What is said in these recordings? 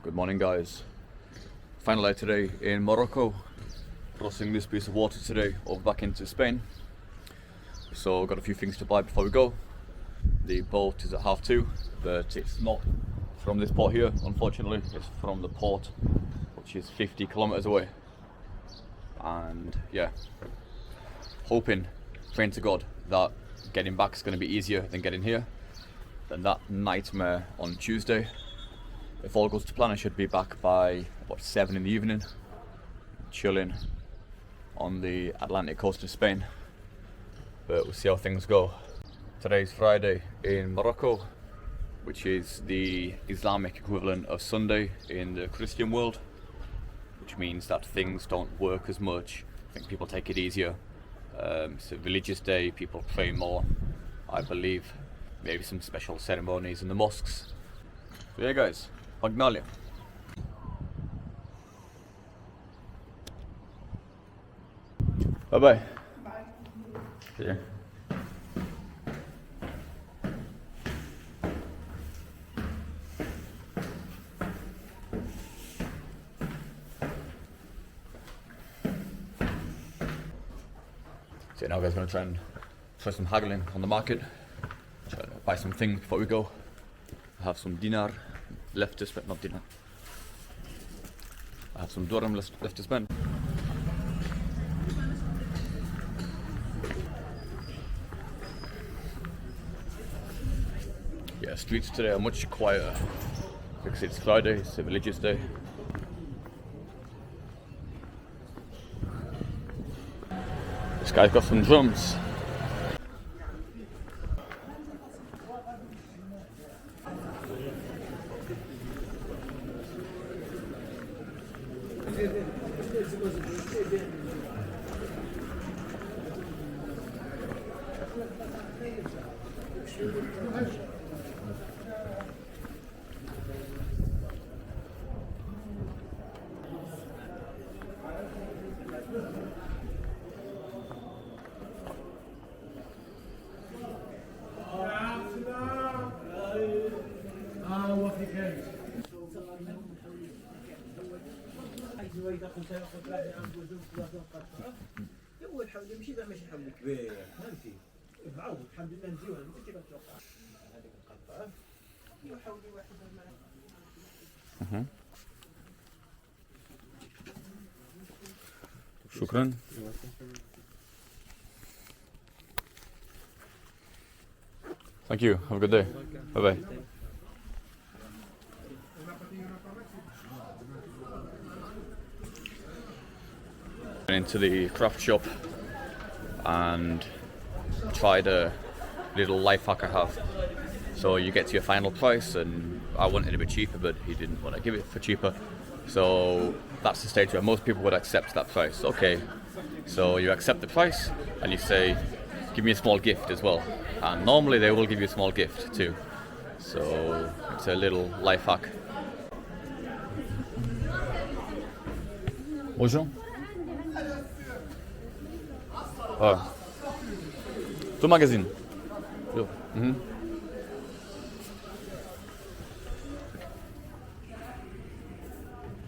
Good morning, guys. Final day today in Morocco. Crossing this piece of water today over back into Spain. So got a few things to buy before we go. The boat is at 2:30, but it's not from this port here, unfortunately. It's from the port, which is 50 kilometers away. And yeah, hoping, praying to God that getting back is going to be easier than getting here, than that nightmare on Tuesday. If all goes to plan, I should be back by about 7 in the evening, chilling on the Atlantic coast of Spain. But we'll see how things go. Today's Friday in Morocco, which is the Islamic equivalent of Sunday in the Christian world, which means that things don't work as much. I think people take it easier. It's a religious day, people pray more, I believe. Maybe some special ceremonies in the mosques. So yeah, guys. Pagnalia. Bye bye. See ya. So now guys, gonna try some haggling on the market. Try to buy some things before we go. I have some dinar left to spend, not dinar. I have some dirham left to spend. Yeah, streets today are much quieter because it's Friday, it's a religious day. This guy's got some drums. اول حولي ماشي ذا ماشي حول كبير فهمتي معود الحمد لله مزيان ما كنتش كنتوقع هذيك القطعه هي حولي واحد شكرا. Thank you. Have a good day. Bye bye. Into the craft shop and tried a little life hack I have. So you get to your final price, and I wanted it a bit cheaper, but he didn't want to give it for cheaper. So that's the stage where most people would accept that price. Okay, so you accept the price and you say, give me a small gift as well. And normally they will give you a small gift too. So it's a little life hack. Bonjour. Tout magazine.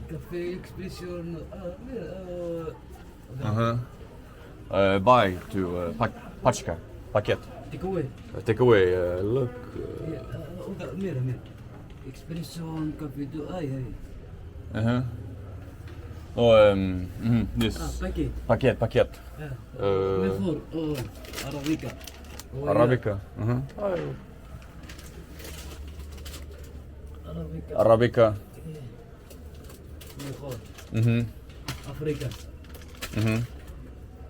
Café expression Buy to paczka, pakiet. Take away. Look. ميرا expression café do This paket paket. مفور Arabica. Arabica. مفور Mhm. افريقيا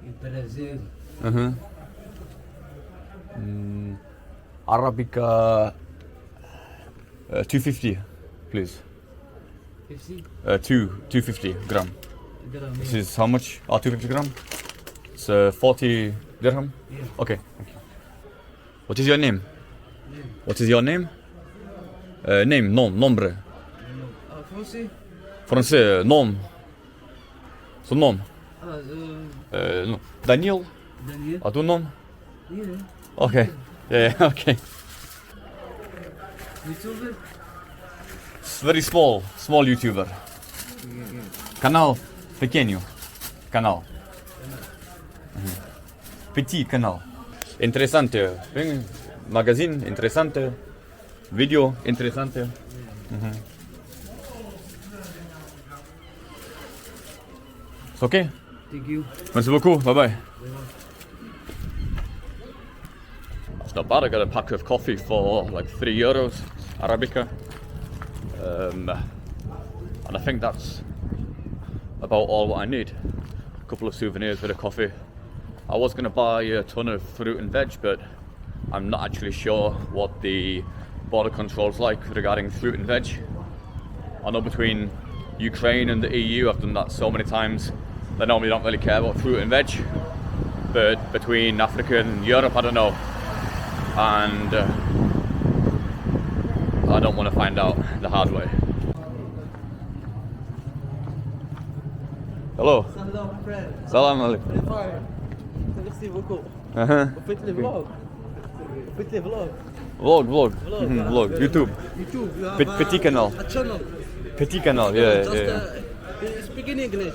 البرازيل Arabica 250, please. 50 250 gram. درهم This is how much? 250 gram? It's 40 dirham? Yeah. Okay, thank you. What is your name? What is your name? Name, nombre. فرنسي Français, nom. Son nom. اه Daniel? دانيال A ton nom? Yeah. Okay. Yeah, okay. يوتيوبر very small YouTuber. Canal pequeño. Canal. Petit canal. Interesante. Magazine interesante. Video interessante. It's okay. Thank you. Merci beaucoup. Bye bye. It's not bad. I got a pack of coffee for like €3, Arabica. And I think that's about all what I need. A couple of souvenirs, bit of coffee. I was going to buy a ton of fruit and veg, but I'm not actually sure what the border control's like regarding fruit and veg. I know between Ukraine and the EU, I've done that so many times, they normally don't really care about fruit and veg. But between Africa and Europe, I don't know. And I don't want to find out the hard way. Hello. Salam, my friend. Salam alaikum. Fine. Merci beaucoup. Uh-huh. Faites les vlogs. Faites les vlogs. Vlog. Vlog, Mhm, yeah. vlog. YouTube. YouTube. You have Petit canal. A channel. Petit canal. Yeah, Just yeah. speaking English.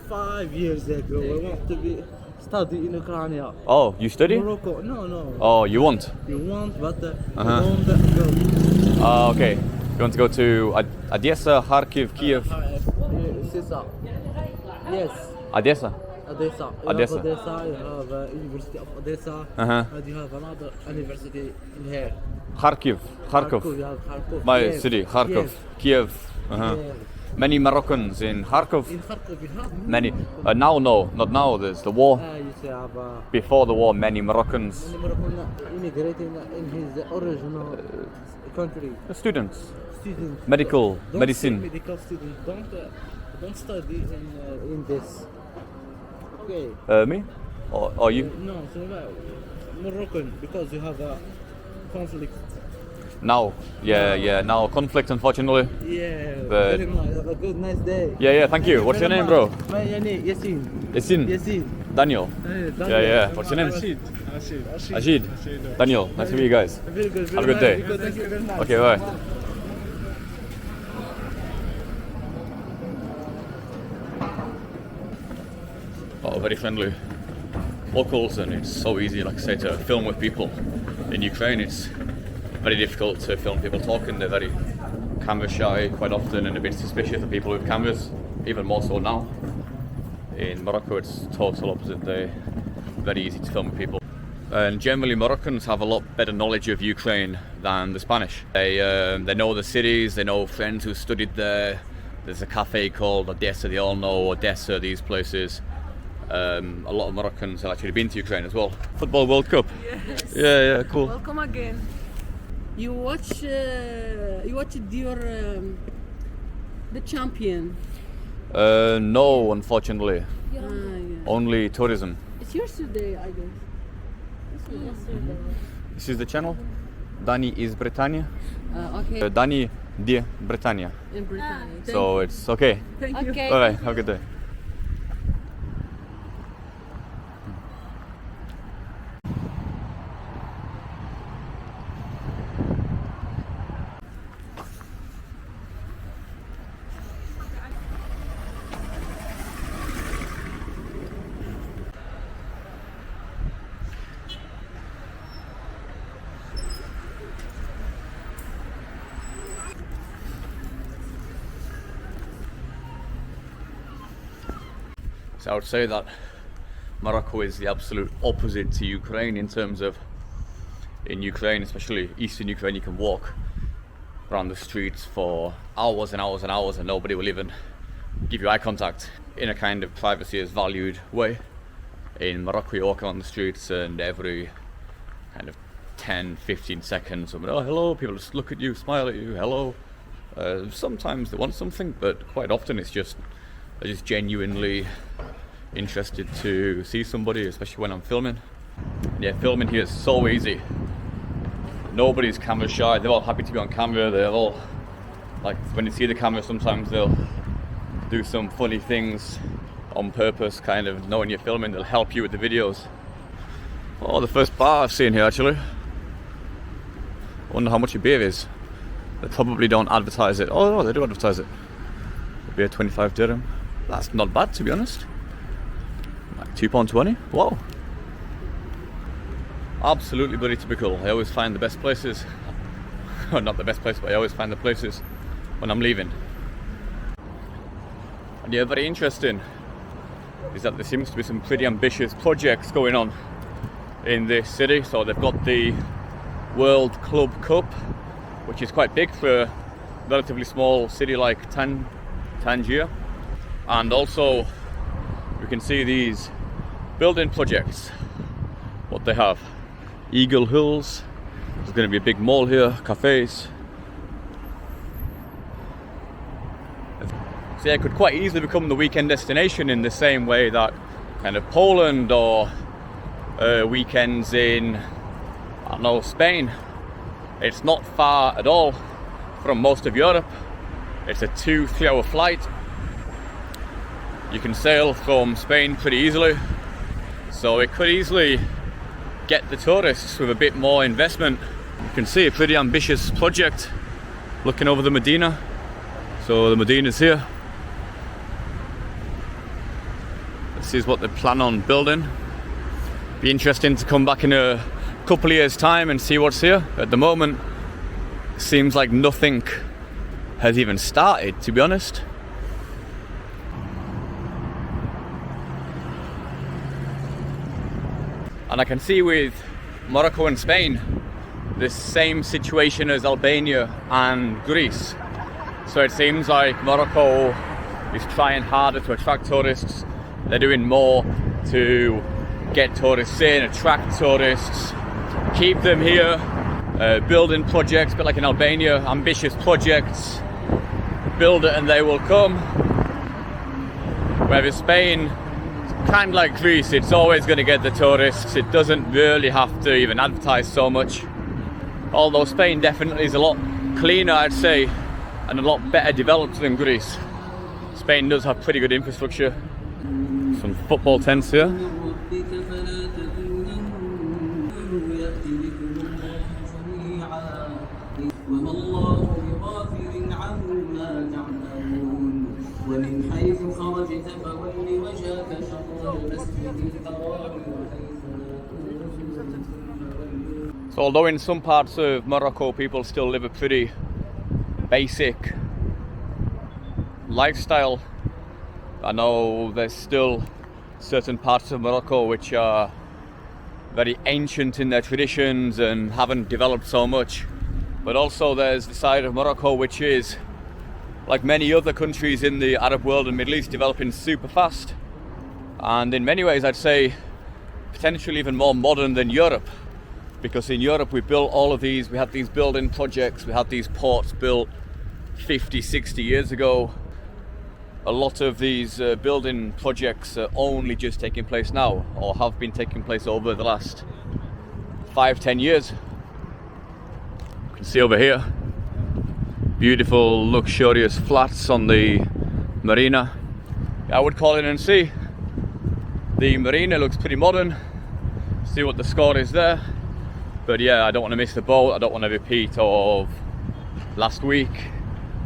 5 years ago, I want to be study in Ukraine. Oh, you study? Morocco. No. Oh, you want? You want, but Uh-huh. don't go. Okay. You want to go to Odessa, Kharkiv, Kiev? C'est ça. Yes. Odessa. Odessa. You Odessa. have Odessa. You have University of Odessa. Uh-huh. And you have another university in here. Kharkiv. Kharkov. You have Kharkov. My Yes. city, Kharkov. Yes. Kiev. Uh-huh. Yes. Many Moroccans in Kharkov. In Kharkov you have Many. Now, no, not now. There's the war. You say have Before the war, many Moroccans. Moroccan immigrating in his original country. Students. Students. Medical, Don't medicine. say medical students. Don't study in this. Okay. Me? Or you? No, so Moroccan because you have a conflict. Now. Yeah. Now conflict, unfortunately. Yeah. But- Very nice. Have a good, nice day. Yeah. Thank you. What's your name, bro? My name Yasin. Yasin. Yasin. Daniel. Daniel. Yeah. What's your name? Ashid. Daniel. Nice to meet you guys. Very good. Have a good day. Thank you very much. Okay, bye. Oh, very friendly locals, and it's so easy, like I say, to film with people. In Ukraine, it's very difficult to film people talking. They're very camera shy quite often and a bit suspicious of people with cameras, even more so now. In Morocco, it's total opposite. They're very easy to film with people. And generally, Moroccans have a lot better knowledge of Ukraine than the Spanish. They know the cities, they know friends who studied there. There's a cafe called Odessa, they all know Odessa, these places. A lot of Moroccans have actually been to Ukraine as well. Football World Cup. Yes. Yeah, cool. Welcome again. You watched your the champion. No, unfortunately. Yeah. Only tourism. It's yours today, I guess. This is the channel. Danny is Britannia. Okay. Danny di Britannia. In Britain. So it's okay. Thank you. Bye bye. Have a good day. So I would say that Morocco is the absolute opposite to Ukraine in terms of, in Ukraine, especially eastern Ukraine, you can walk around the streets for hours and hours and hours and nobody will even give you eye contact in a kind of privacy is valued way. In Morocco, you walk around the streets and every kind of 10-15 seconds someone, oh hello, people just look at you, smile at you, hello. Sometimes they want something, but quite often it's just they're just genuinely interested to see somebody, especially when I'm filming. Yeah, filming here is so easy. Nobody's camera shy, they're all happy to be on camera, they're all, like when you see the camera sometimes they'll do some funny things on purpose, kind of knowing you're filming, they'll help you with the videos. Oh, the first bar I've seen here actually. Wonder how much a beer is. They probably don't advertise it. Oh no, they do advertise it. Beer 25 dirham. That's not bad, to be honest. Like £2.20. Whoa. Absolutely bloody typical. I always find the best places. Well, not the best place, but I always find the places when I'm leaving. And yeah, very interesting is that there seems to be some pretty ambitious projects going on in this city. So they've got the World Club Cup, which is quite big for a relatively small city like Tangier. And also we can see these building projects, what they have. Eagle Hills, there's going to be a big mall here, cafes. So yeah, it could quite easily become the weekend destination in the same way that kind of Poland or weekends in, I don't know, Spain. It's not far at all from most of Europe. It's a 2-3 hour flight. You can sail from Spain pretty easily. So it could easily get the tourists with a bit more investment. You can see a pretty ambitious project looking over the Medina. So the Medina's here. This is what they plan on building. Be interesting to come back in a couple of years' time and see what's here. At the moment, it seems like nothing has even started, to be honest. And I can see with Morocco and Spain the same situation as Albania and Greece. So it seems like Morocco is trying harder to attract tourists. They're doing more to get tourists in, attract tourists, keep them here, building projects, but like in Albania, ambitious projects, build it and they will come. Whereas Spain, kind of like Greece, it's always going to get the tourists. It doesn't really have to even advertise so much. Although Spain definitely is a lot cleaner, I'd say, and a lot better developed than Greece. Spain does have pretty good infrastructure. Some football tents here. So although in some parts of Morocco people still live a pretty basic lifestyle, I know there's still certain parts of Morocco which are very ancient in their traditions and haven't developed so much. But also there's the side of Morocco which is, like many other countries in the Arab world and Middle East, developing super fast. And in many ways I'd say potentially even more modern than Europe. Because in Europe we built all of these, we had these building projects, we had these ports built 50, 60 years ago. A lot of these building projects are only just taking place now, or have been taking place over the last 5-10 years. You can see over here, beautiful luxurious flats on the marina. I would call in and see. The marina looks pretty modern. See what the score is there. But yeah, I don't want to miss the boat. I don't want to repeat of last week.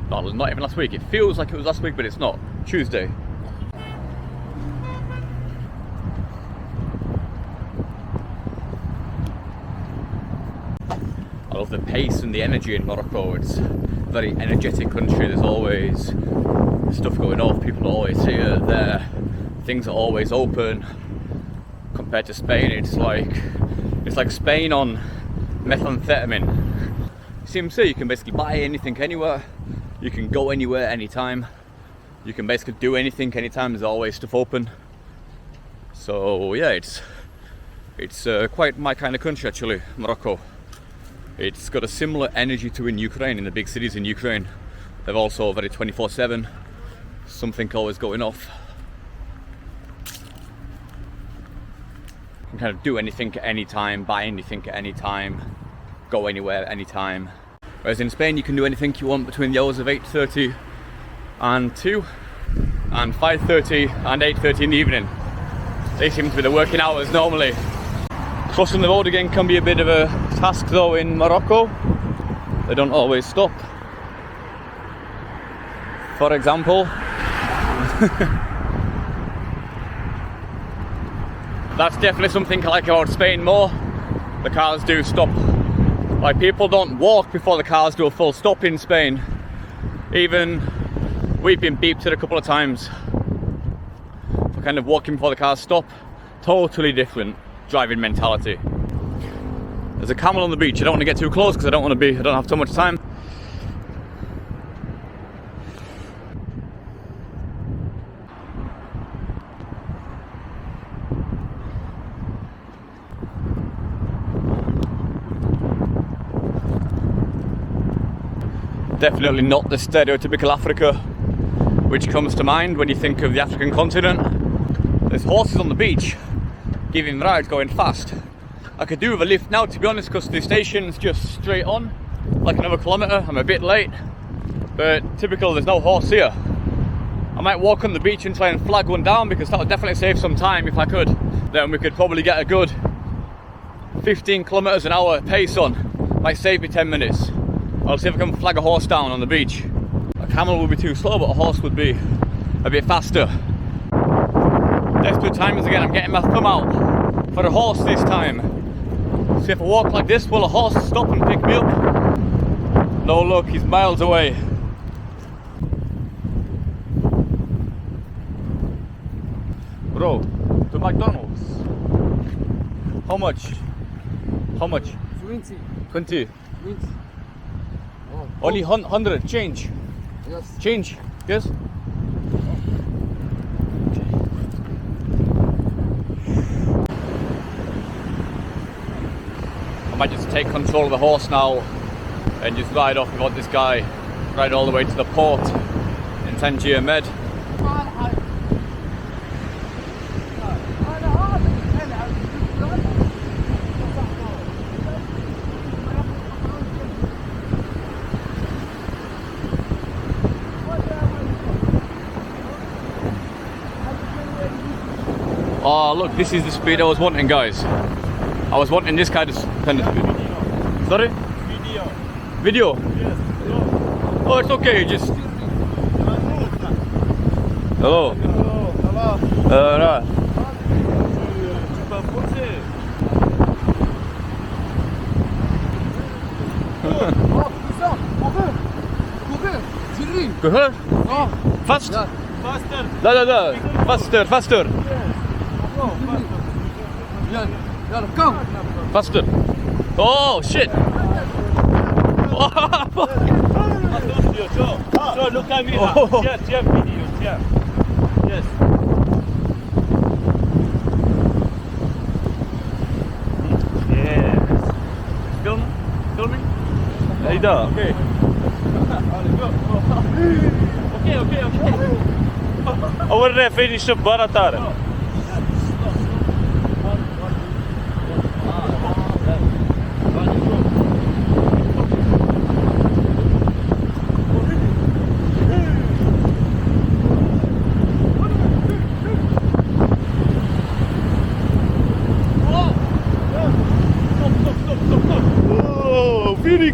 Not even last week. It feels like it was last week, but it's not. Tuesday. I love the pace and the energy in Morocco. It's a very energetic country. There's always stuff going on. People are always here, there. Things are always open. Compared to Spain, it's like Spain on methamphetamine. CMC, you can basically buy anything anywhere. You can go anywhere anytime. You can basically do anything anytime. There's always stuff open. So yeah, it's quite my kind of country actually, Morocco. It's got a similar energy to in Ukraine, in the big cities in Ukraine. They're also very 24/7. Something always going off. You can kind of do anything at any time, buy anything at any time, go anywhere at any time. Whereas in Spain you can do anything you want between the hours of 8:30 and 2 and 5:30 and 8:30 in the evening. They seem to be the working hours normally. Crossing the road again can be a bit of a task though in Morocco. They don't always stop. for example. That's definitely something I like about Spain more. The cars do stop. Like, people don't walk before the cars do a full stop in Spain. Even we've been beeped at a couple of times for kind of walking before the cars stop. Totally different driving mentality. There's a camel on the beach. I don't want to get too close because I don't have too much time. Definitely not the stereotypical Africa which comes to mind when you think of the African continent. There's horses on the beach giving rides, going fast. I could do with a lift now, to be honest, because the station's just straight on, like another kilometre. I'm a bit late, but typical, there's no horse here. I might walk on the beach and try and flag one down, because that would definitely save some time if I could. Then we could probably get a good 15 kilometres an hour pace on. Might save me 10 minutes. I'll see if I can flag a horse down on the beach. A camel would be too slow, but a horse would be a bit faster. Desperate times again, I'm getting my thumb out for a horse this time. See if I walk like this, will a horse stop and pick me up? No luck, he's miles away. Bro, to McDonald's. How much? How much? 20. 20. 20. Oh. Only 100, change. Yes. Change, yes? I might just take control of the horse now and just ride off without this guy, ride all the way to the port in Tangier Med. Oh look, this is the speed I was wanting, guys. I was wanting this kind of speed. Sorry? Video? Yes. Oh, it's okay, just... Hello. Right. Go ahead. Fast? Faster. لا. Faster. يلا come. Faster. Oh shit. So look at me. Oh. Yes, videos. Yeah. Yes. Yes. Filming? Hayda. Okay. Okay. I will finish the baratar.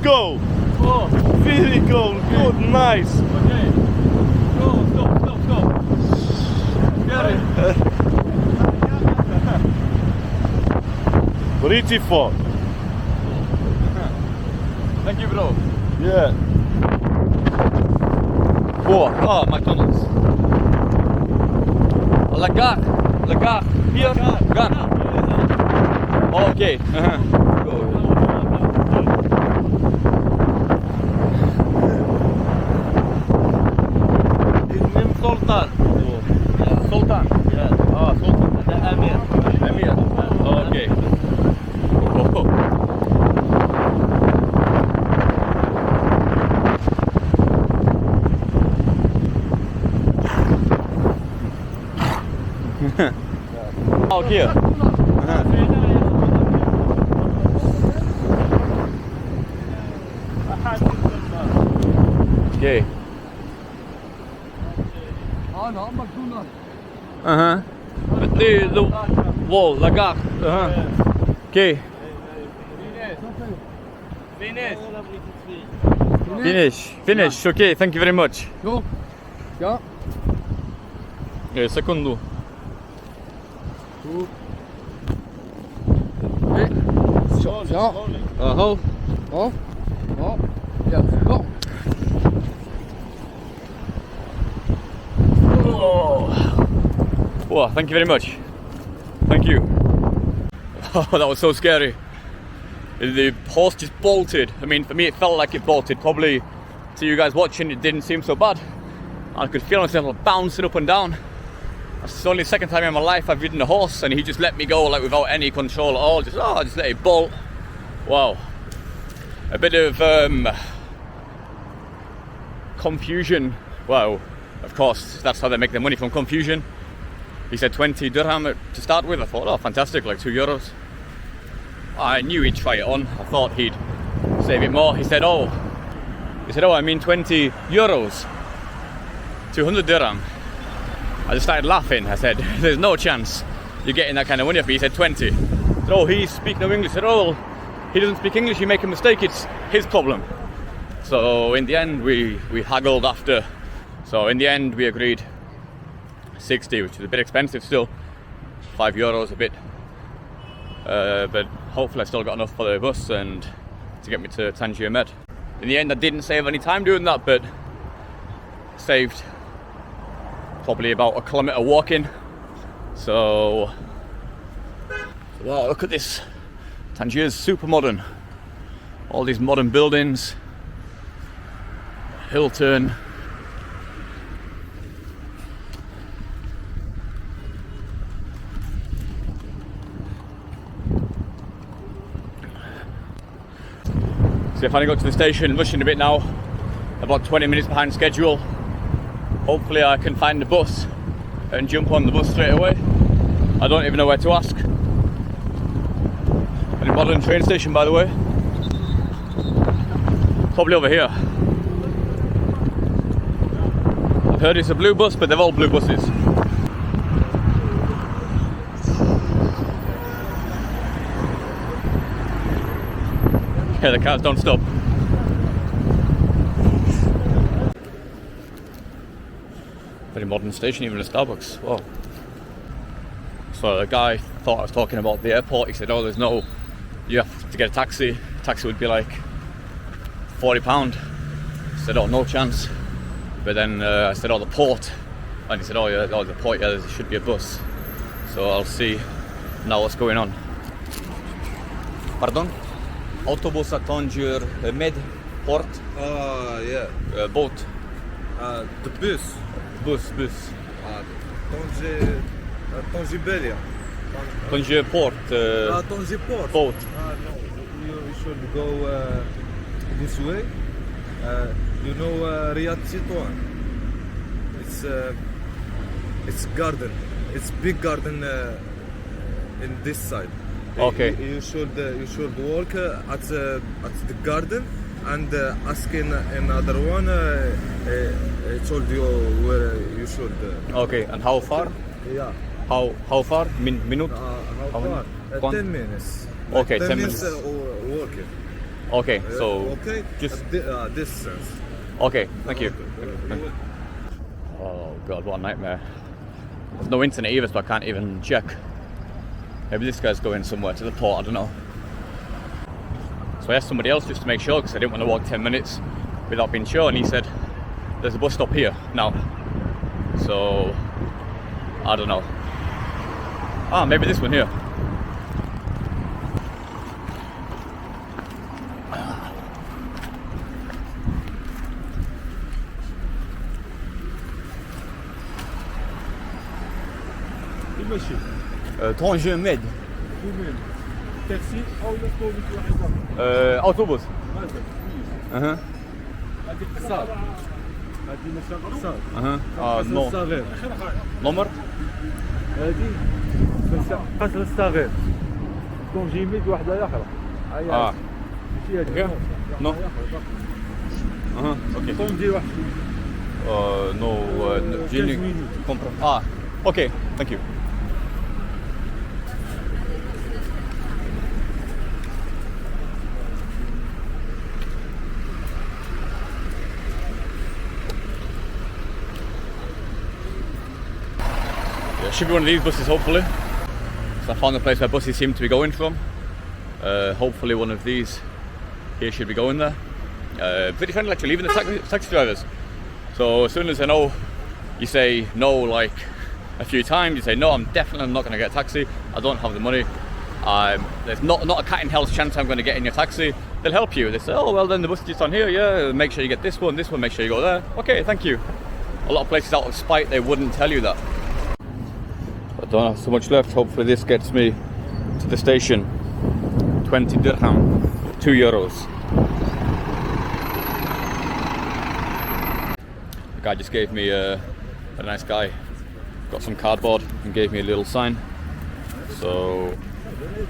Go! Oh, Very go! Good, nice! okay. Go, stop. Get it. Pretty fun. Thank you, bro. Yeah. Oh, McDonald's. Lagar. Here. Gun. Oh, okay. Sultan. Sultan. Yeah. Ah, Sultan. The Amir. Oh, okay. Oh, here. Okay. أنا ماكدونالد. The wall, lagar. Okay. Finish. Finish. Okay, thank you very much. Go. Ja. Sekundu. Ja. Ho. Oh. Oh. Ja. Go. Whoa, thank you very much. Thank you. Oh, that was so scary. The horse just bolted. I mean, for me, it felt like it bolted. Probably to you guys watching, it didn't seem so bad. I could feel myself bouncing up and down. It's only the second time in my life I've ridden a horse, and he just let me go like without any control at all. Just let it bolt. Wow. A bit of confusion. Wow. Of course, that's how they make their money, from confusion. He said 20 dirham to start with. I thought, oh, fantastic, like €2. I knew he'd try it on. I thought he'd save it more. He said, oh, I mean 20 euros. 200 dirham. I just started laughing. I said, there's no chance you're getting that kind of money off me. He said 20. I said, oh, he's speaking no English. I said, oh, he doesn't speak English, you make a mistake, it's his problem. So in the end, we haggled after. So in the end, we agreed 60, which is a bit expensive still. €5 a bit. But hopefully I still got enough for the bus and to get me to Tangier Med. In the end, I didn't save any time doing that, but saved probably about a kilometre walking. So, wow, look at this. Tangier's super modern. All these modern buildings. Hill turn. So I finally got to the station, rushing a bit now, about 20 minutes behind schedule. Hopefully I can find the bus and jump on the bus straight away. I don't even know where to ask. A modern train station, by the way. Probably over here. I've heard it's a blue bus, but they're all blue buses. Yeah, the cars don't stop. Very modern station, even a Starbucks. Wow. So the guy thought I was talking about the airport. He said, oh, you have to get a taxi. Taxi would be like £40. I said, oh, no chance. But then I said, oh, the port. And he said, oh, yeah, the port, yeah, there should be a bus. So I'll see now what's going on. Pardon? Autobus at Tangier Med port. Yeah. Boat. The bus. Bus. Tangier Tangier port. Tangier port. Boat. No, you should go this way. You know Riyadh Titouan. It's garden. It's big garden in this side. Okay. You should walk at the garden and asking another one. Told you where you should. Okay, and how far? Yeah. How far? Minute? How many? far? 10 minutes. Okay, 10 10 minutes. minutes. Walking. Okay, so Okay. just distance. okay. Thank you. Oh god, what a nightmare. There's no internet either, so I can't even check. Maybe this guy's going somewhere to the port, I don't know. So I asked somebody else just to make sure, because I didn't want to walk 10 minutes without being sure, and he said there's a bus stop here now. So I don't know. Maybe this one here. Tangier Med. تاكسي او نطلب واحد اوتوبوس. هذيك قصار هذه ماشي قصار نو. الصغير نمر. هذه قصر الصغير تونجي ميد واحده اخرى ماشي هذه نو. اوكي. تونجي واحد No, Gini compra. Okay, thank you. Yeah, should be one of these buses, hopefully. So I found the place where buses seem to be going from. Hopefully one of these here should be going there. Pretty friendly actually, even the taxi drivers. So as soon as I know, you say no like a few times, you say no, I'm definitely not going to get a taxi, I don't have the money, there's not a cat in hell's chance I'm going to get in your taxi. They'll help you. They say, oh well, then the bus is just on here, yeah, make sure you get this one, make sure you go there. Okay, thank you. A lot of places out of spite they wouldn't tell you that. I don't have so much left. Hopefully this gets me to the station. 20 dirham, 2 euros. The guy just gave me a nice guy, got some cardboard and gave me a little sign. So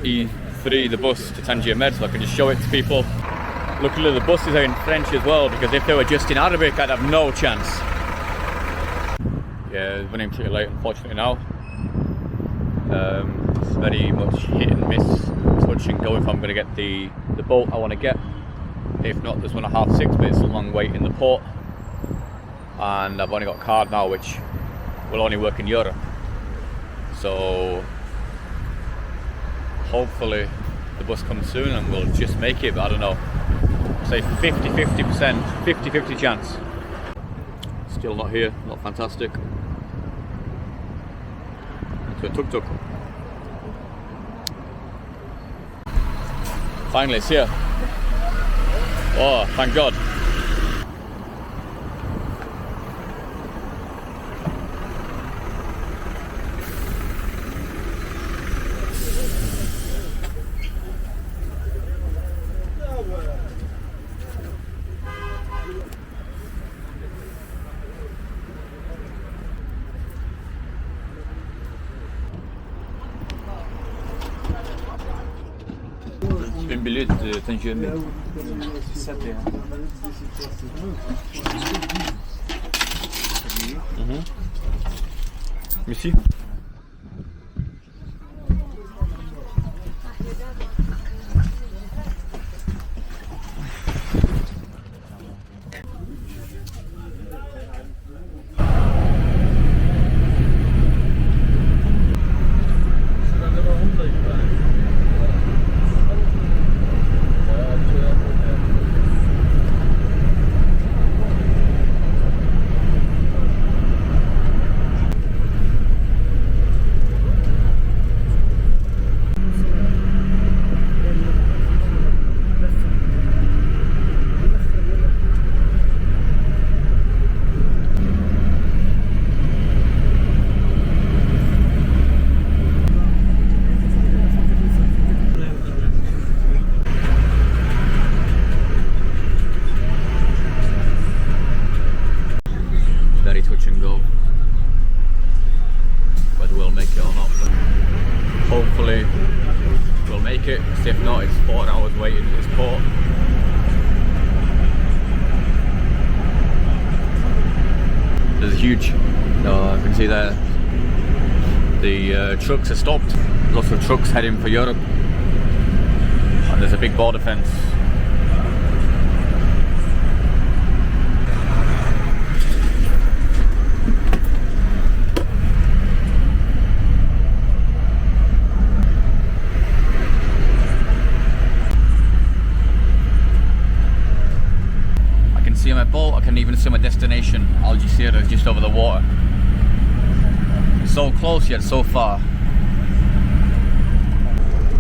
E3, the bus to Tangier Med, so I can just show it to people. Luckily the buses are in French as well, because if they were just in Arabic I'd have no chance. Yeah, it's running pretty late unfortunately now. It's very much hit and miss, touch and go if I'm going to get the boat I want to get. If not, there's one at 6:30, but it's a long wait in the port. And I've only got a card now which will only work in Europe. So hopefully the bus comes soon and we'll just make it, but I don't know. Say 50% 50-50 chance. Still not here, not fantastic. To a tuk-tuk. Finally it's here. Oh, thank God. Une billet de Tangier. Merci. Very touch and go whether we'll make it or not, but hopefully we'll make it. If not, it's 4 hours waiting at this port. There's a huge, you can see there, the trucks are stopped. Lots of trucks heading for Europe, and there's a big border fence. See my boat, I can even see my destination, Algeciras, just over the water. So close yet so far.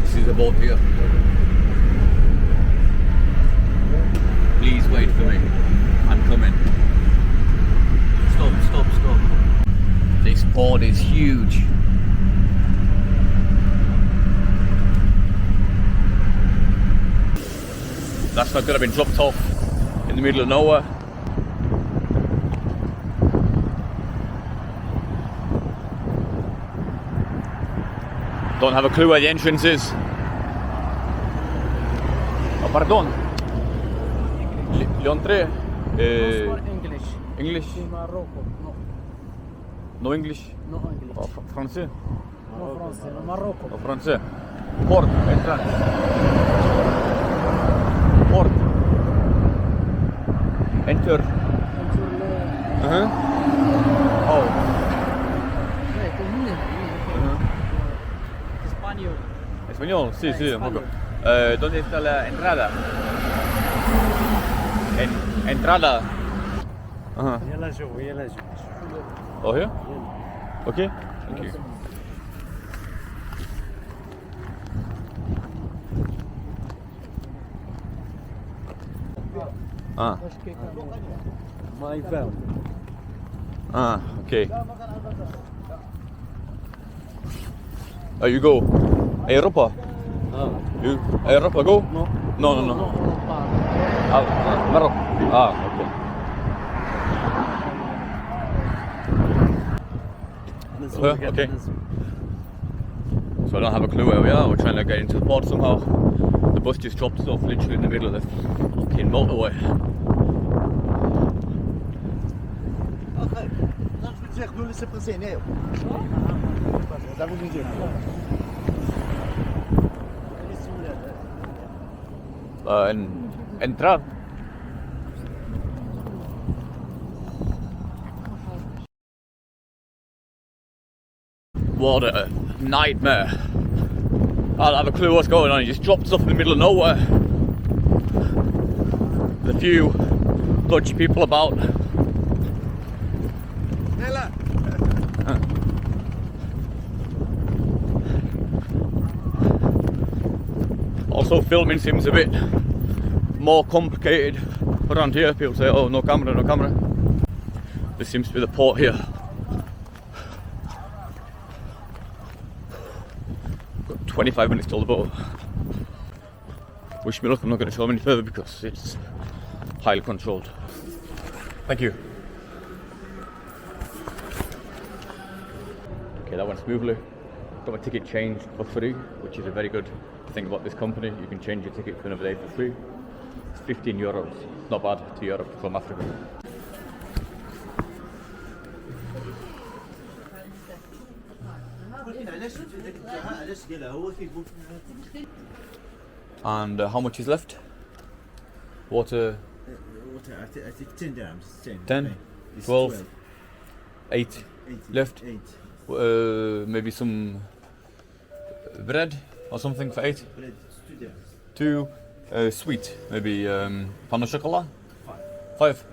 This is the boat here. Please wait for me. I'm coming. Stop. This port is huge. That's not good, I've been dropped off in the middle of nowhere. Don't have a clue where the entrance is. Oh, pardon. L'entrée. English. English. Morocco. No English. No English. Oh, français. No France. Morocco. Oh, français. Port. Entrance. Port. Enter. Oh. Wait a minute. Español, sí, sí, un poco. ¿Dónde está la entrada? Entrada. Ajá. يلا جو يلا جو. Oh, here? Okay, thank you. Ah, My van. okay. Oh, you go. Europa. You Europa go? No. No. Morocco. Okay. Okay. So I don't have a clue where we are. We're trying to get into the port somehow. The bus just dropped us off literally in the middle of the fucking motorway. Entrar. What a nightmare. I don't have a clue what's going on. He just dropped us off in the middle of nowhere. There's a few dodgy people about. Also, filming seems a bit more complicated around here. People say, oh, no camera, no camera. This seems to be the port here. Got 25 minutes till the boat. Wish me luck, I'm not going to show them any further because it's highly controlled. Thank you. Okay, that went smoothly. Got my ticket changed for free, which is a very good thing about this company. You can change your ticket for another day for free. It's 15 euros. Not bad to Europe from Africa. And how much is left? Water? I think 10 dirhams. 10? 12? 8 left? Maybe some bread or something for 8? Bread, 2 dirhams. 2 sweet, maybe pain au chocolat? 5?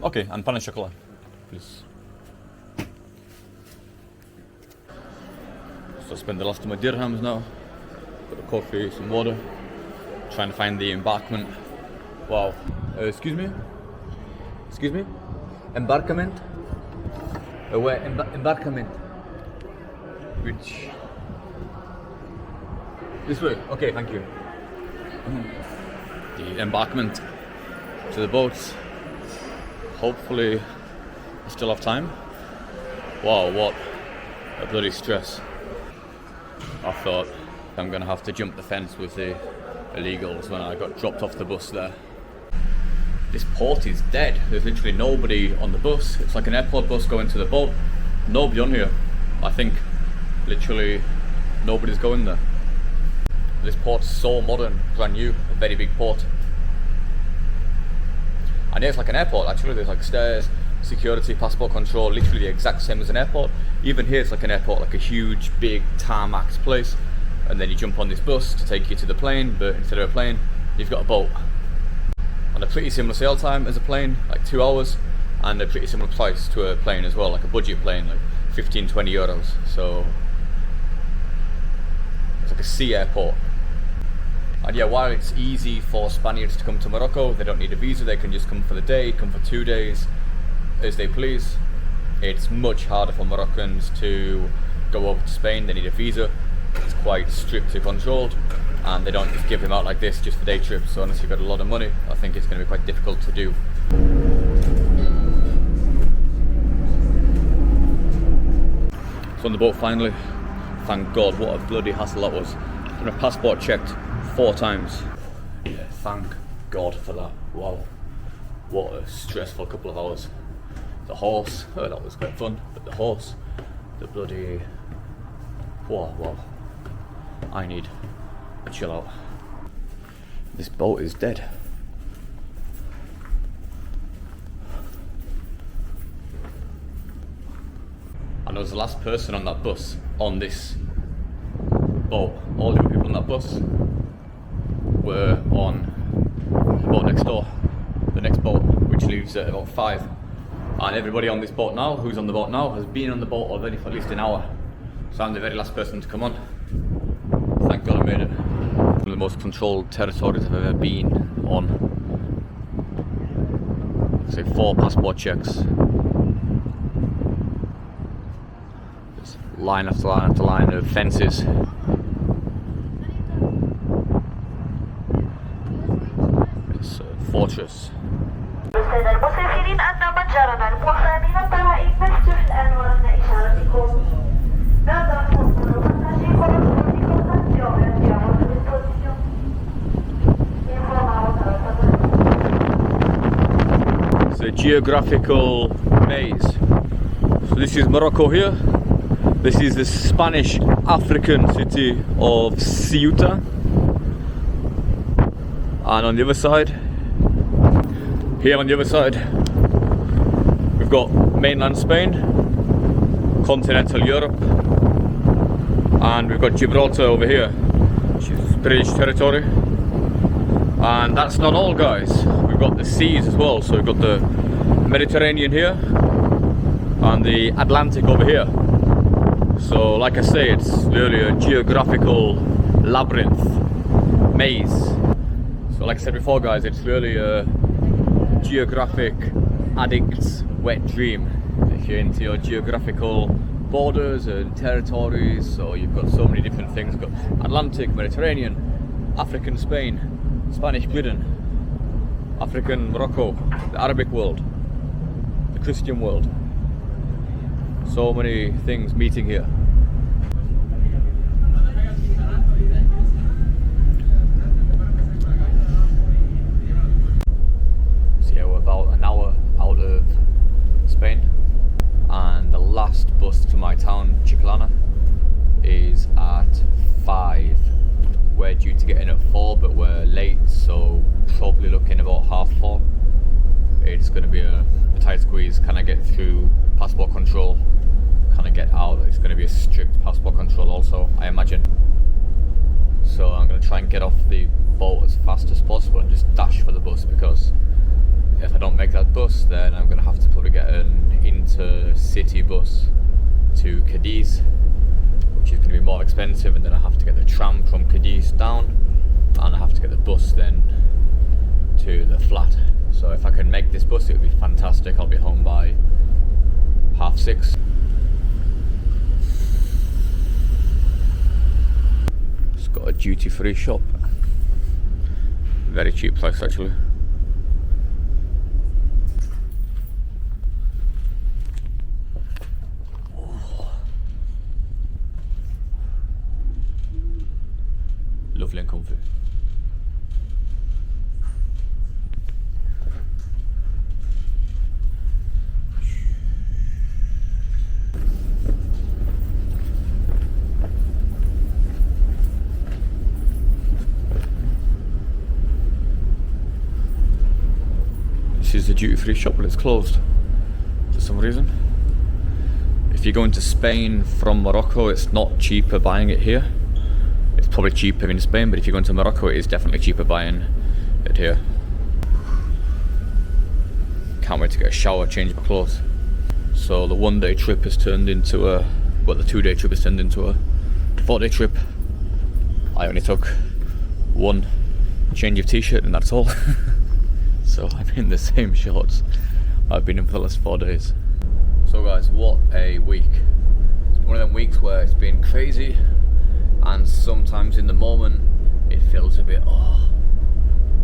Okay, and pain au chocolat, please. So I spend the last of my dirhams now. Got a coffee, some water. Trying to find the embarkment. Wow. Excuse me? Excuse me? Embarkment? Where? Embarkment? Which? This way? Okay, thank you. The embarkment to the boats. Hopefully I still have time. Wow, what a bloody stress. I thought I'm gonna have to jump the fence with the illegals when I got dropped off the bus there. This port is dead. There's literally nobody on the bus. It's like an airport bus going to the boat. Nobody on here. I think literally nobody's going there. This port's so modern, brand new, a very big port. And it's like an airport actually. There's like stairs, security, passport control, literally the exact same as an airport. Even here it's like an airport, like a huge, big tarmac place. And then you jump on this bus to take you to the plane, but instead of a plane, you've got a boat. And a pretty similar sail time as a plane, like 2 hours, and a pretty similar price to a plane as well, like a budget plane, like 15-20 euros. So it's like a sea airport. And yeah, while it's easy for Spaniards to come to Morocco, they don't need a visa, they can just come for the day, come for 2 days, as they please. It's much harder for Moroccans to go over to Spain. They need a visa. It's quite strictly controlled, and they don't just give them out like this just for day trips. So unless you've got a lot of money, I think it's going to be quite difficult to do. So on the boat finally. Thank God, what a bloody hassle that was. And my passport checked 4 times. Yeah, thank God for that. Wow, what a stressful couple of hours. The horse, oh, that was quite fun, but the horse, the bloody, wow. I need a chill out. This boat is dead. And I was the last person on that bus on this boat. All the other people on that bus were on the boat next door, the next boat, which leaves at about 5. And everybody on this boat now, who's on the boat now, has been on the boat already for at least an hour. So I'm the very last person to come on. Thank God I made it. One of the most controlled territories I've ever been on. Say 4 passport checks. There's line after line after line of fences. It's a fortress. السادة المسافرين أن متجرنا المؤخر من الطرائق مفتوح الآن ورغم إشارتكم. It's a geographical maze. So this is Morocco here. This is the Spanish African city of Ceuta. And on the other side, here on the other side, we've got mainland Spain, continental Europe, and we've got Gibraltar over here, which is British territory. And that's not all, guys. We've got the seas as well. So we've got the Mediterranean here and the Atlantic over here. So like I say, it's literally a geographical labyrinth, maze. So like I said before, guys, it's really a geographic addict's wet dream. If you're into your geographical borders and territories, so you've got so many different things. You've got Atlantic, Mediterranean, African Spain, Spanish Britain, African Morocco, the Arabic world, the Christian world. So many things meeting here. So yeah, we're about an hour out of Spain, and the last bus to my town, Chiclana, is at 5. We're due to get in at 4, but we're late, so probably looking about 4:30. It's going to be a tight squeeze. Can I get through passport control? Can I get out? It's going to be a strict passport control also, I imagine. So I'm going to try and get off the boat as fast as possible and just dash for the bus, because if I don't make that bus, then I'm going to have to probably get an intercity bus to Cadiz, which is going to be more expensive, and then I have to get the tram from Cadiz down, and I have to get the bus then to the flat. So if I can make this bus, it would be fantastic. I'll be home by 6:30. It's got a duty-free shop. Very cheap price actually. Lovely and comfy. This is the duty-free shop, but it's closed for some reason. If you're going to Spain from Morocco, it's not cheaper buying it here. It's probably cheaper in Spain, but if you're going to Morocco, it is definitely cheaper buying it here. Can't wait to get a shower, change my clothes. So the 1-day trip has turned into the 2-day trip has turned into a 4-day trip. I only took 1 change of t-shirt and that's all. So I'm in the same shorts I've been in for the last 4 days. So guys, what a week. It's been one of them weeks where it's been crazy, and sometimes in the moment it feels a bit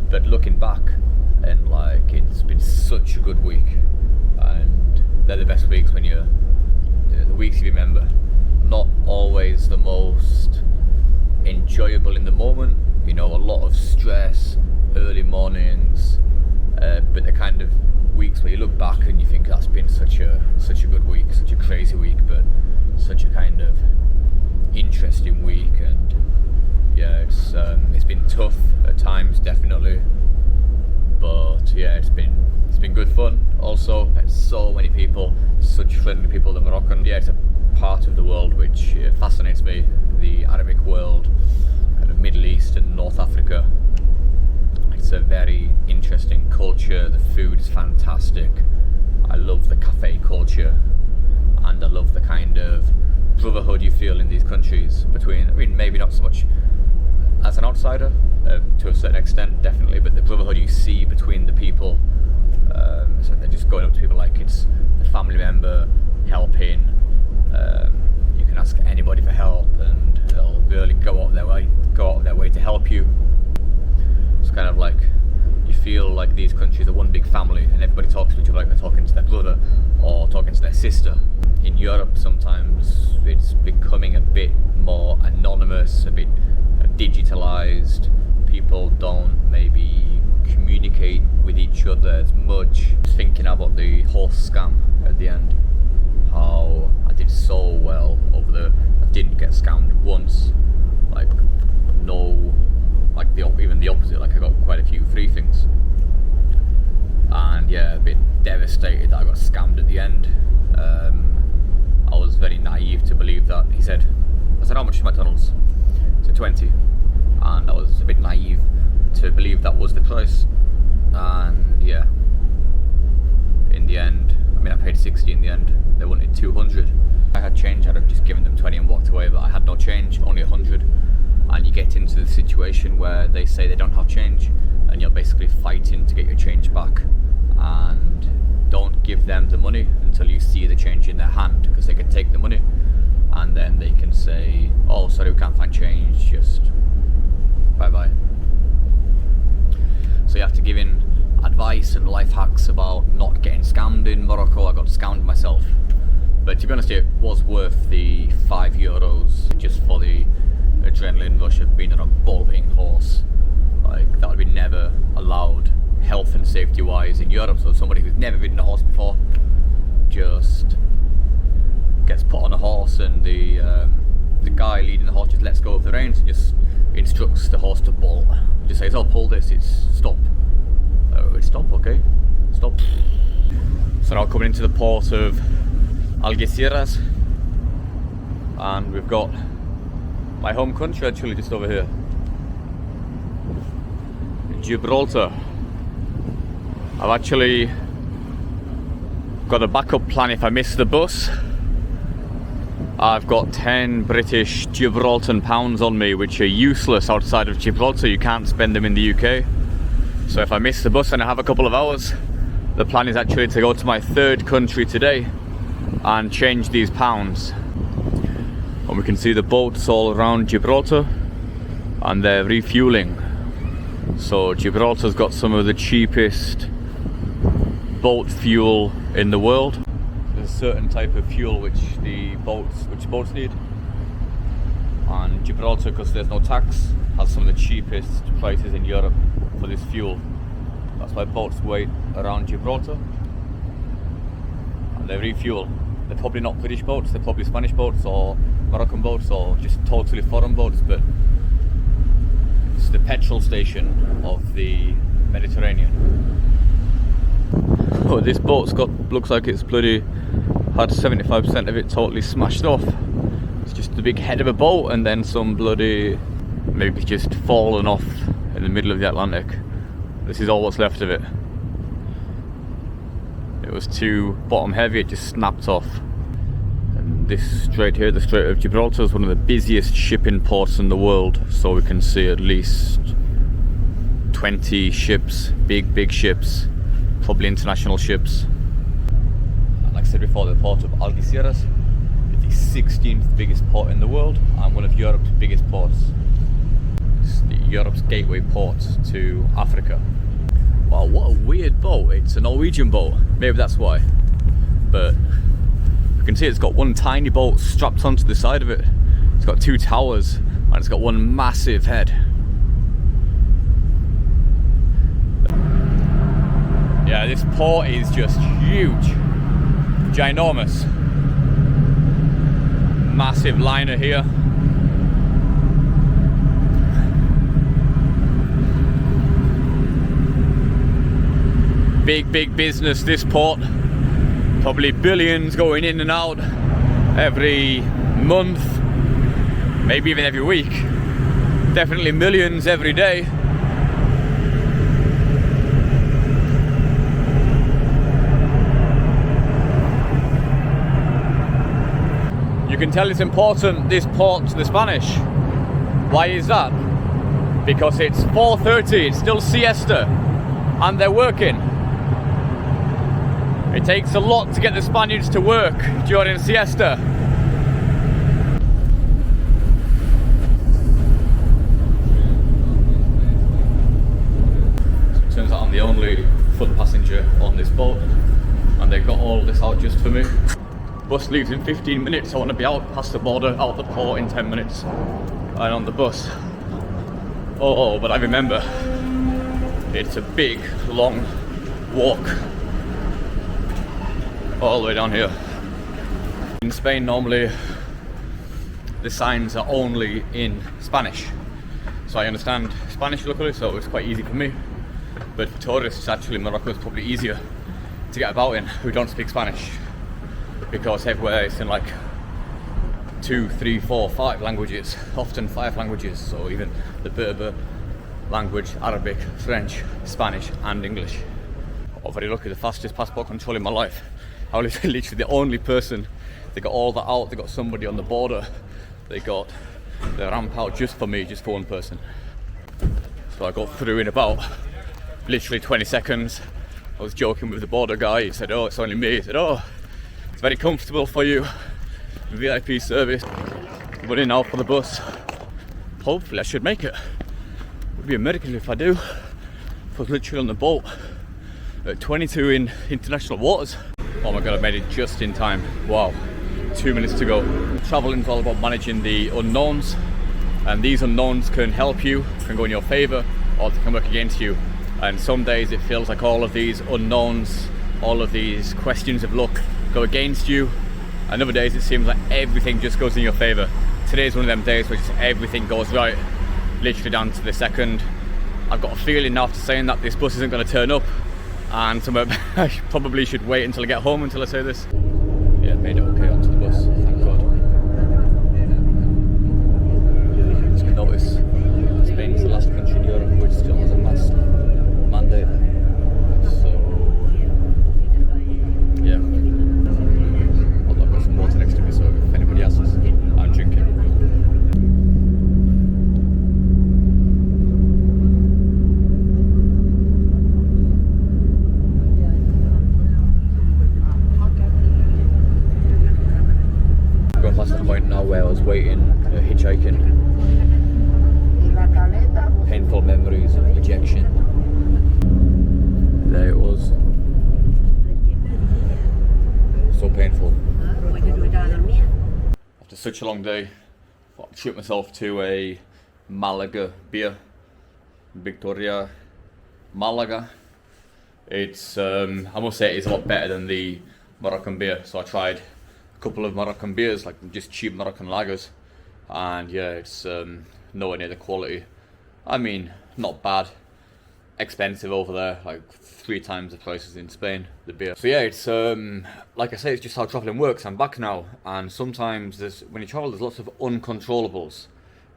but looking back, and like, it's been such a good week, and they're the best weeks when you're the weeks you remember. Not always the most enjoyable in the moment, you know, a lot of stress, early mornings, but the kind of weeks where you look back and you think that's been such a good week, such a crazy week, but such a kind of interesting week. And yeah, it's been tough at times, definitely, but yeah, it's been good fun. Also, met so many people, such friendly people, the Moroccan. Yeah, it's a part of the world which fascinates me, the Arabic world, kind of Middle East and North Africa. It's a very interesting culture. The food is fantastic. I love the cafe culture, and I love the kind of brotherhood you feel in these countries between, I mean, maybe not so much as an outsider, to a certain extent, definitely, but the brotherhood you see between the people. So they're just going up to people like it's a family member, helping. You can ask anybody for help, and they'll really go out of their way to help you. It's kind of like you feel like these countries are one big family, and everybody talks to each other like they're talking to their brother or talking to their sister. In Europe, sometimes it's becoming a bit more anonymous, a bit digitalized. People don't maybe communicate with each other as much. Just thinking about the horse scam at the end, how I did so well over there. I didn't get scammed once, like no, like even the opposite, like I got quite a few free things. And yeah, a bit devastated that I got scammed at the end. I was very naive to believe that. I said, how much is McDonald's? He said 20. And I was a bit naive to believe that was the price. And yeah, in the end, I mean, I paid 60 in the end. They wanted 200. I had change, I'd have just given them 20 and walked away, but I had no change, only 100. And you get into the situation where they say they don't have change, and you're basically fighting to get your change back. And don't give them the money until you see the change in their hand, because they can take the money and then they can say, oh sorry, we can't find change, just bye bye. So you have to give in advice and life hacks about not getting scammed in Morocco. I got scammed myself, but to be honest, it was worth the €5 just for the adrenaline rush of being on a bolting horse. Like, that would be never allowed health and safety wise in Europe. So somebody who's never ridden a horse before just gets put on a horse, and the guy leading the horse just lets go of the reins and just instructs the horse to bolt. Just says, oh, pull this, it's stop. It's stop, okay, stop. So now coming into the port of Algeciras, and we've got my home country actually just over here, Gibraltar. I've actually got a backup plan if I miss the bus. I've got 10 British Gibraltar pounds on me, which are useless outside of Gibraltar. You can't spend them in the UK. So if I miss the bus and I have a couple of hours, the plan is actually to go to my third country today and change these pounds. And we can see the boats all around Gibraltar, and they're refueling. So Gibraltar's got some of the cheapest boat fuel in the world. There's a certain type of fuel which boats need, and Gibraltar, because there's no tax, has some of the cheapest prices in Europe for this fuel. That's why boats wait around Gibraltar and they refuel. They're probably not British boats, they're probably Spanish boats or Moroccan boats or just totally foreign boats, but it's the petrol station of the Mediterranean. Oh, this boat's looks like it's bloody had 75% of it totally smashed off. It's just the big head of a boat, and then some bloody, maybe just fallen off in the middle of the Atlantic. This is all what's left of it. It was too bottom heavy, it just snapped off. And this strait here, the Strait of Gibraltar, is one of the busiest shipping ports in the world. So we can see at least 20 ships, big ships, probably international ships. And like I said before, the port of Algeciras is the 16th biggest port in the world and one of Europe's biggest ports. It's Europe's gateway port to Africa. Wow, what a weird boat. It's a Norwegian boat, maybe that's why. But you can see it's got one tiny boat strapped onto the side of it. It's got two towers and it's got one massive head. Yeah, this port is just huge, ginormous. Massive liner here. Big business, this port. Probably billions going in and out. every month, maybe even every week. Definitely millions every day. You can tell it's important, this port to the Spanish. Why is that? Because it's 4:30, it's still siesta, and they're working. It takes a lot to get the Spaniards to work during siesta. So it turns out I'm the only foot passenger on this boat, and they got all this out just for me. Bus leaves in 15 minutes, I want to be out past the border, out the port in 10 minutes, and on the bus. Oh, but I remember, it's a big, long walk all the way down here. In Spain, normally the signs are only in Spanish, so I understand Spanish luckily, so it's quite easy for me. But for tourists, actually Morocco is probably easier to get about in who don't speak Spanish, because everywhere it's in like 2, 3, 4, 5 languages, often 5 languages, so even the Berber language, Arabic, French, Spanish and English. Oh, very lucky, the fastest passport control in my life. I was literally the only person. They got all that out, they got somebody on the border, they got the ramp out just for me, just for one person. So I got through in about literally 20 seconds. I was joking with the border guy, he said, oh, it's only me. He said, oh, it's very comfortable for you, VIP service. But in now for the bus. Hopefully I should make it. It would be a miracle if I do. I was literally on the boat at 22 in international waters. Oh my god, I made it just in time. Wow, 2 minutes to go. Traveling is all about managing the unknowns, and these unknowns can help you, can go in your favor, or they can work against you. And some days it feels like all of these unknowns, all of these questions of luck go against you, and other days it seems like everything just goes in your favor. Today's one of them days where just everything goes right, literally down to the second. I've got a feeling now after saying that this bus isn't going to turn up, and I probably should wait until I get home until I say this. Yeah, made it okay onto the bus, thank god. As you can notice, Spain's the last country in Europe which still has a mask mandate. So, yeah. Although I've got some water next to me, so if anybody asks, I'm drinking. Going past the point now where I was waiting, hitchhiking. Painful memories of rejection. There it was. So painful. After such a long day, I thought I'd treat myself to a Malaga beer. Victoria Malaga. It's, I must say, it's a lot better than the Moroccan beer. So I tried a couple of Moroccan beers, like just cheap Moroccan lagers, and yeah, it's nowhere near the quality. I mean, not bad. Expensive over there, like 3 times the prices in Spain, the beer. So yeah, it's like I say, it's just how traveling works. I'm back now, and sometimes when you travel, there's lots of uncontrollables,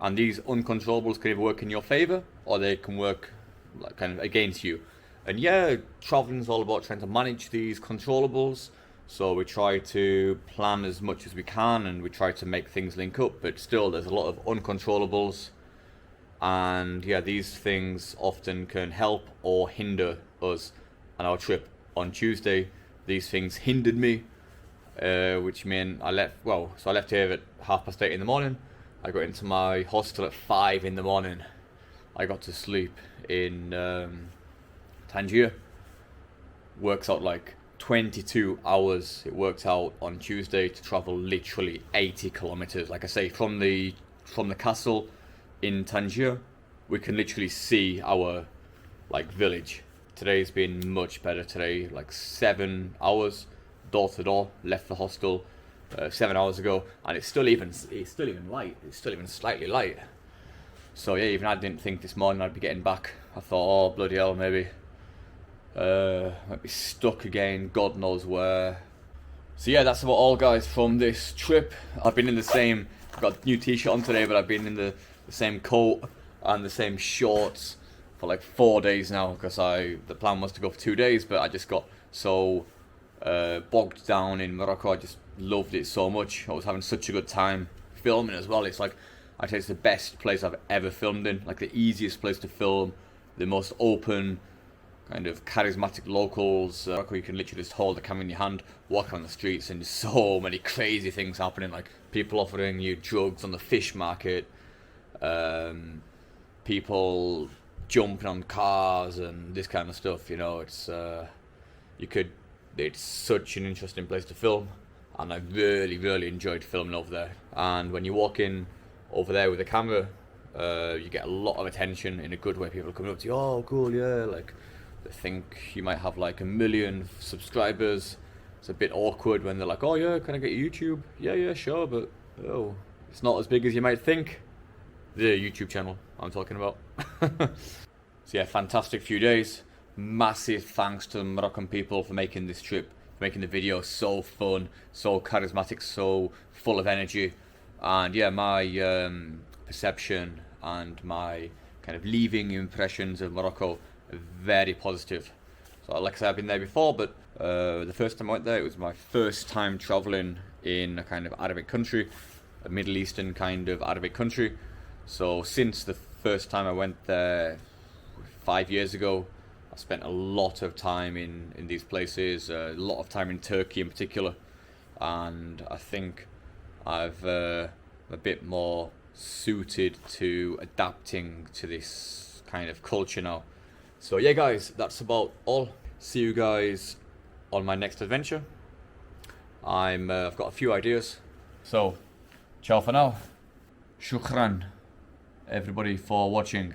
and these uncontrollables can either work in your favor or they can work like kind of against you. And yeah, traveling is all about trying to manage these controllables. So we try to plan as much as we can, and we try to make things link up, but still there's a lot of uncontrollables. And yeah, these things often can help or hinder us on our trip. On Tuesday, these things hindered me, which meant I left here at 8:30 in the morning. I got into my hostel at 5 in the morning. I got to sleep in Tangier. Works out like 22 hours. It worked out on Tuesday to travel literally 80 kilometers. Like I say, from the castle in Tangier, we can literally see our like village. Today's been much better today, like 7 hours door to door. Left the hostel 7 hours ago, and it's still even light. It's still even slightly light. So yeah, even I didn't think this morning I'd be getting back. I thought, oh bloody hell, maybe might be stuck again, God knows where. So yeah, that's about all, guys, from this trip. I've been in the same, I've got a new t-shirt on today, but I've been in the same coat and the same shorts for like 4 days now, because the plan was to go for 2 days, but I just got so bogged down in Morocco. I just loved it so much. I was having such a good time filming as well. It's like, I'd say it's the best place I've ever filmed in, like the easiest place to film, the most open, kind of charismatic locals. You can literally just hold the camera in your hand, walk on the streets, and so many crazy things happening, like people offering you drugs on the fish market, people jumping on cars and this kind of stuff. You know, it's it's such an interesting place to film, and I really enjoyed filming over there. And when you walk in over there with a camera, you get a lot of attention in a good way. People are coming up to you, oh cool, yeah, like they think you might have like 1 million subscribers. It's a bit awkward when they're like, oh yeah, can I get YouTube? Yeah, sure, but oh, it's not as big as you might think. The YouTube channel I'm talking about. So yeah, fantastic few days. Massive thanks to the Moroccan people for making this trip, for making the video so fun, so charismatic, so full of energy. And yeah, my perception and my kind of leaving impressions of Morocco are very positive. So like I said, I've been there before, but the first time I went there, it was my first time traveling in a kind of Arabic country, a Middle Eastern kind of Arabic country. So since the first time I went there 5 years ago, I spent a lot of time in these places, a lot of time in Turkey in particular, and I think I've a bit more suited to adapting to this kind of culture now. So yeah, guys, that's about all. See you guys on my next adventure. I've got a few ideas. So, ciao for now. Shukran, everybody, for watching.